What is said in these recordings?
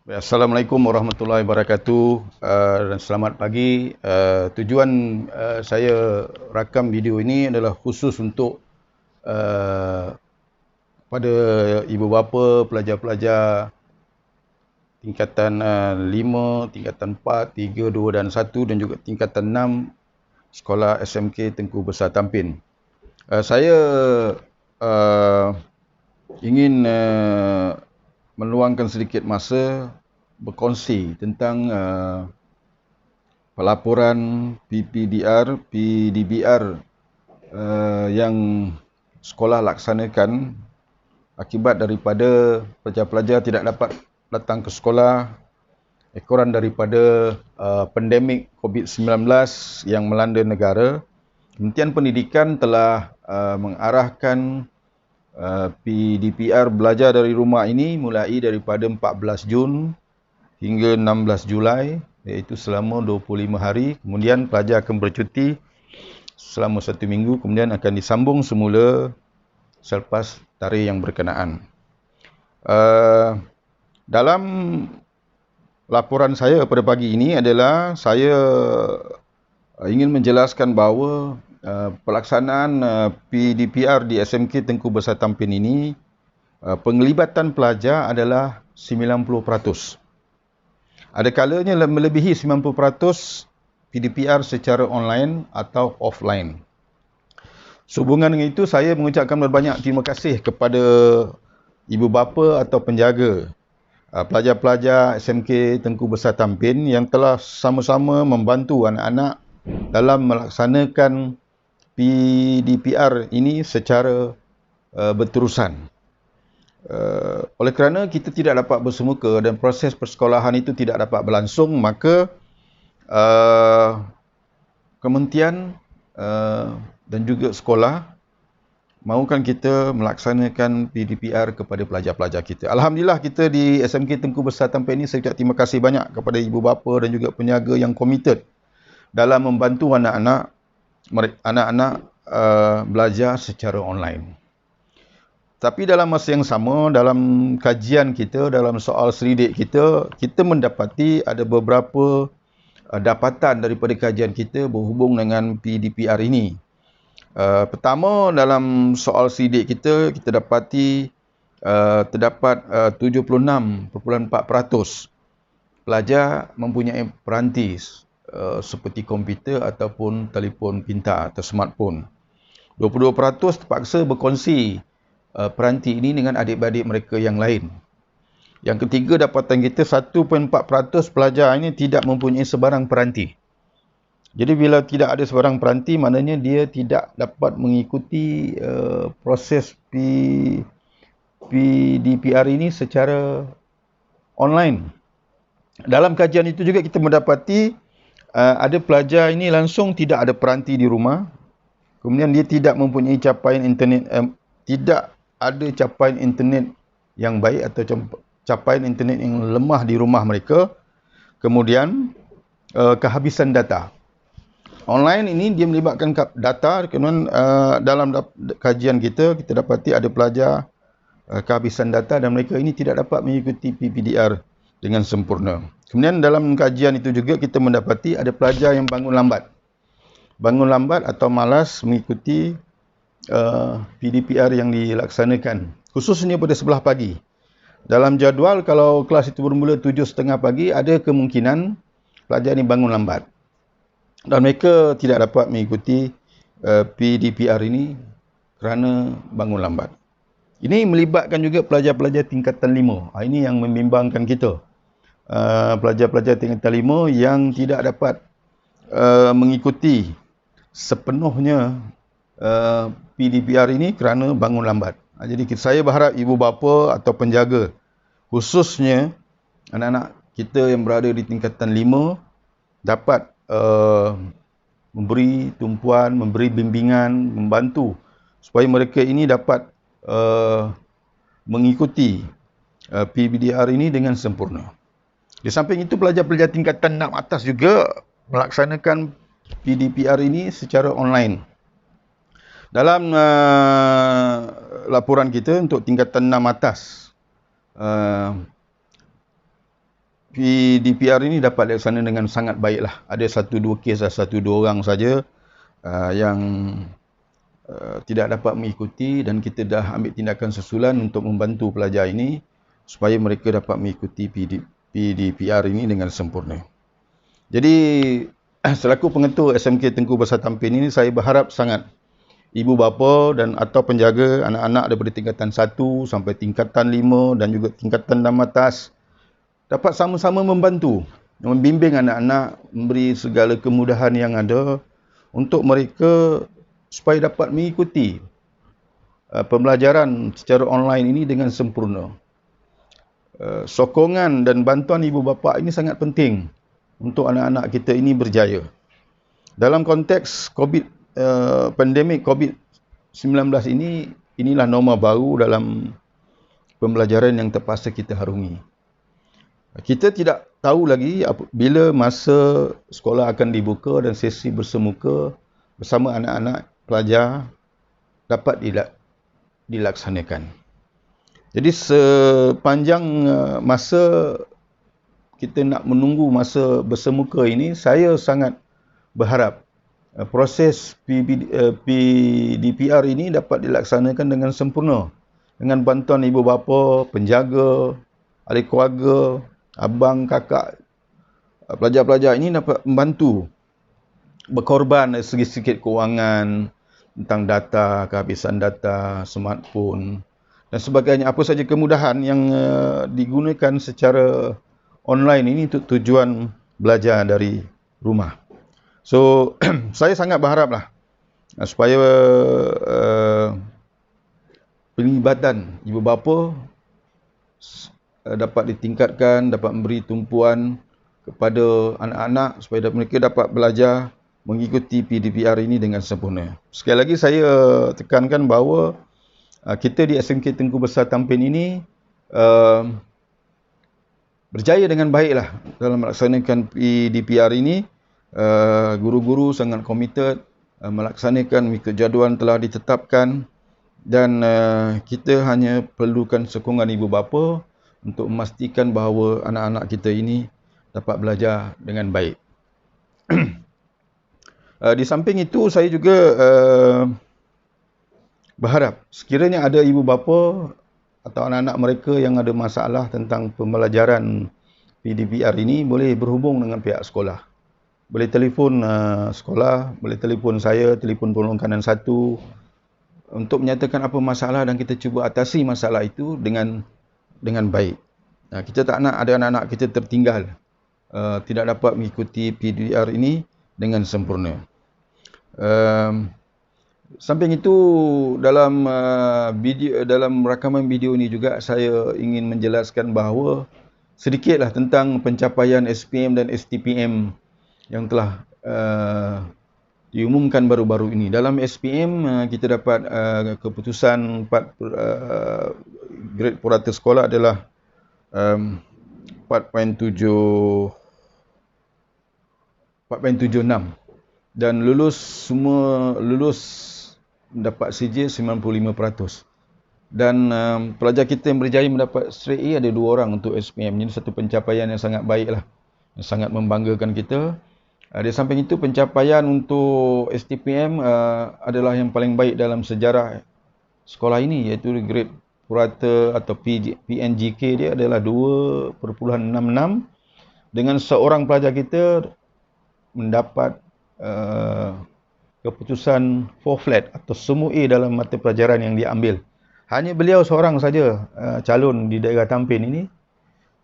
Assalamualaikum warahmatullahi wabarakatuh dan selamat pagi. Tujuan saya rakam video ini adalah khusus untuk pada ibu bapa, pelajar-pelajar tingkatan 5, tingkatan 4, 3, 2 dan 1 dan juga tingkatan 6 Sekolah SMK Tengku Besar Tampin. Saya ingin meluangkan sedikit masa berkongsi tentang pelaporan PDBR yang sekolah laksanakan akibat daripada pelajar-pelajar tidak dapat datang ke sekolah ekoran daripada pandemik COVID-19 yang melanda negara. Kementerian Pendidikan telah mengarahkan PDPR belajar dari rumah ini mulai daripada 14 Jun hingga 16 Julai, iaitu selama 25 hari. Kemudian pelajar akan bercuti selama 1 minggu, kemudian akan disambung semula selepas tarikh yang berkenaan. Dalam laporan saya pada pagi ini adalah saya ingin menjelaskan bahawa pelaksanaan PDPR di SMK Tengku Besar Tampin ini, penglibatan pelajar adalah 90%. Ada kalanya melebihi 90% PDPR secara online atau offline. Sehubungan dengan itu, saya mengucapkan berbanyak terima kasih kepada ibu bapa atau penjaga pelajar-pelajar SMK Tengku Besar Tampin yang telah sama-sama membantu anak-anak dalam melaksanakan PDPR ini secara berterusan. Oleh kerana kita tidak dapat bersemuka dan proses persekolahan itu tidak dapat berlangsung, maka kementerian dan juga sekolah mahukan kita melaksanakan PDPR kepada pelajar-pelajar kita. Alhamdulillah, kita di SMK Tengku Besar Tampin ini, saya ucap terima kasih banyak kepada ibu bapa dan juga penjaga yang komited dalam membantu anak-anak belajar secara online. Tapi dalam masa yang sama, dalam kajian kita, dalam soal selidik kita, kita mendapati ada beberapa dapatan daripada kajian kita berhubung dengan PDPR ini. Pertama, dalam soal selidik kita, kita dapati terdapat 76.4% pelajar mempunyai peranti seperti komputer ataupun telefon pintar atau smartphone. 22% terpaksa berkongsi peranti ini dengan adik-beradik mereka yang lain. Yang ketiga, dapatan kita 1.4% pelajar ini tidak mempunyai sebarang peranti. Jadi bila tidak ada sebarang peranti, maknanya dia tidak dapat mengikuti proses PDPR ini secara online. Dalam kajian itu juga kita mendapati ada pelajar ini langsung tidak ada peranti di rumah. Kemudian dia tidak mempunyai capaian internet, tidak ada capaian internet yang baik atau capaian internet yang lemah di rumah mereka. Kemudian kehabisan data. Online ini dia melibatkan data. Kemudian dalam kajian kita dapati ada pelajar kehabisan data dan mereka ini tidak dapat mengikuti PDPR dengan sempurna. Kemudian dalam kajian itu juga kita mendapati ada pelajar yang bangun lambat. Bangun lambat atau malas mengikuti PDPR yang dilaksanakan, khususnya pada sebelah pagi. Dalam jadual, kalau kelas itu bermula 7.30 pagi, ada kemungkinan pelajar ini bangun lambat dan mereka tidak dapat mengikuti PDPR ini kerana bangun lambat. Ini melibatkan juga pelajar-pelajar tingkatan 5. Ini yang membimbangkan kita. Pelajar-pelajar tingkatan 5 yang tidak dapat mengikuti sepenuhnya PDPR ini kerana bangun lambat. Jadi saya berharap ibu bapa atau penjaga, khususnya anak-anak kita yang berada di tingkatan 5, dapat memberi tumpuan, memberi bimbingan, membantu supaya mereka ini dapat mengikuti PDPR ini dengan sempurna. Di samping itu, pelajar-pelajar tingkatan 6 atas juga melaksanakan PDPR ini secara online. Dalam laporan kita untuk tingkatan 6 atas, PDPR ini dapat dilaksanakan dengan sangat baiklah. Ada 1-2 kes, 1-2 orang saja yang tidak dapat mengikuti, dan kita dah ambil tindakan susulan untuk membantu pelajar ini supaya mereka dapat mengikuti PDPR ini dengan sempurna. Jadi selaku pengetua SMK Tengku Besar Tampin ini, saya berharap sangat ibu bapa dan atau penjaga anak-anak daripada tingkatan 1 sampai tingkatan 5 dan juga tingkatan 6 atas dapat sama-sama membantu, membimbing anak-anak, memberi segala kemudahan yang ada untuk mereka supaya dapat mengikuti pembelajaran secara online ini dengan sempurna. Sokongan dan bantuan ibu bapa ini sangat penting untuk anak-anak kita ini berjaya. Dalam konteks pandemik COVID-19 ini, inilah norma baru dalam pembelajaran yang terpaksa kita harungi. Kita tidak tahu lagi bila masa sekolah akan dibuka dan sesi bersemuka bersama anak-anak pelajar dapat dilaksanakan. Jadi sepanjang masa kita nak menunggu masa bersemuka ini, saya sangat berharap proses PDPR ini dapat dilaksanakan dengan sempurna dengan bantuan ibu bapa, penjaga, ahli keluarga, abang, kakak, pelajar-pelajar ini dapat membantu berkorban dari segi sedikit kewangan tentang data, kehabisan data, smartphone dan sebagainya. Apa saja kemudahan yang digunakan secara online ini untuk tujuan belajar dari rumah. So, saya sangat berharaplah supaya pelibatan ibu bapa dapat ditingkatkan, dapat memberi tumpuan kepada anak-anak supaya mereka dapat belajar mengikuti PDPR ini dengan sempurna. Sekali lagi saya tekankan bahawa kita di SMK Tengku Besar Tampin ini berjaya dengan baiklah dalam melaksanakan PDPR ini. Guru-guru sangat komited melaksanakan mengikut jadual telah ditetapkan, dan kita hanya perlukan sokongan ibu bapa untuk memastikan bahawa anak-anak kita ini dapat belajar dengan baik. Di samping itu, saya juga berharap sekiranya ada ibu bapa atau anak-anak mereka yang ada masalah tentang pembelajaran PDPR ini, boleh berhubung dengan pihak sekolah. Boleh telefon sekolah, boleh telefon saya, telefon penolong kanan 1 untuk menyatakan apa masalah, dan kita cuba atasi masalah itu dengan baik. Kita tak nak ada anak-anak kita tertinggal, tidak dapat mengikuti PDPR ini dengan sempurna. Samping itu, dalam rakaman video ini juga saya ingin menjelaskan bahawa sedikitlah tentang pencapaian SPM dan STPM yang telah diumumkan baru-baru ini. Dalam SPM, kita dapat keputusan 4 grade purata sekolah adalah 4.76, dan semua lulus mendapat CJ 95%. Dan pelajar kita yang berjaya mendapat straight A ada 2 orang untuk SPM. Ini satu pencapaian yang sangat baiklah, yang sangat membanggakan kita. Di samping itu, pencapaian untuk STPM adalah yang paling baik dalam sejarah sekolah ini, iaitu grade purata atau PNGK dia adalah 2.66, dengan seorang pelajar kita mendapat keputusan 4 flat atau semua A dalam mata pelajaran yang dia ambil. Hanya beliau seorang saja calon di daerah Tampin ini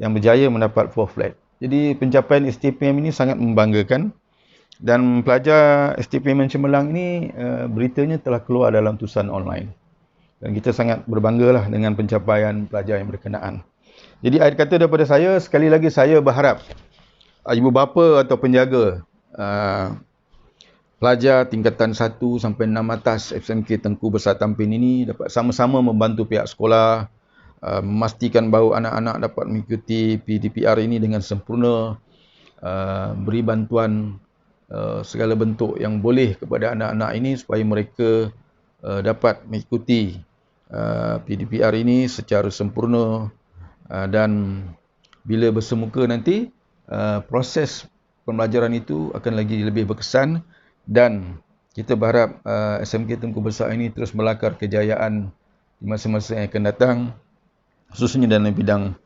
yang berjaya mendapat 4 flat. Jadi pencapaian STPM ini sangat membanggakan, dan pelajar STPM Cemerlang ini beritanya telah keluar dalam tulisan online. Dan kita sangat berbanggalah dengan pencapaian pelajar yang berkenaan. Jadi akhir kata daripada saya, sekali lagi saya berharap ibu bapa atau penjaga pelajar tingkatan 1 sampai 6 atas SMK Tengku Besar Tampin ini dapat sama-sama membantu pihak sekolah, memastikan bahawa anak-anak dapat mengikuti PDPR ini dengan sempurna, beri bantuan segala bentuk yang boleh kepada anak-anak ini supaya mereka dapat mengikuti PDPR ini secara sempurna dan bila bersemuka nanti, proses pembelajaran itu akan lagi lebih berkesan dan kita berharap SMK Tengku Besar ini terus melakar kejayaan di masa-masa yang akan datang, khususnya dalam bidang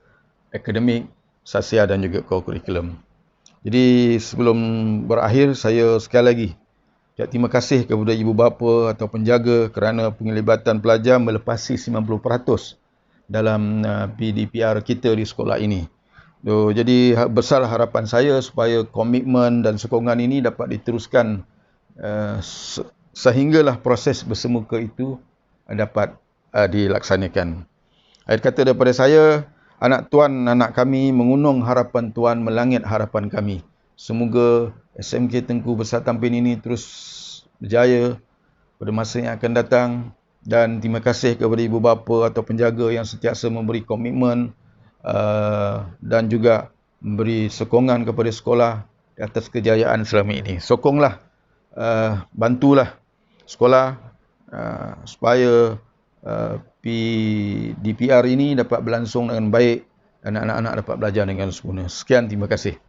akademik, sasial dan juga kurikulum. Jadi sebelum berakhir, saya sekali lagi terima kasih kepada ibu bapa atau penjaga kerana penglibatan pelajar melepasi 90% dalam PDPR kita di sekolah ini. Jadi besar harapan saya supaya komitmen dan sokongan ini dapat diteruskan sehinggalah proses bersemuka itu dapat dilaksanakan. Akhir kata daripada saya, anak tuan, anak kami mengunung harapan tuan, melangit harapan kami. Semoga SMK Tengku Besar Tampin ini terus berjaya pada masa yang akan datang, dan terima kasih kepada ibu bapa atau penjaga yang sentiasa memberi komitmen dan juga memberi sokongan kepada sekolah di atas kejayaan selama ini. Sokonglah, bantulah sekolah supaya PDPR ini dapat berlangsung dengan baik dan anak-anak dapat belajar dengan sempurna. Sekian, terima kasih.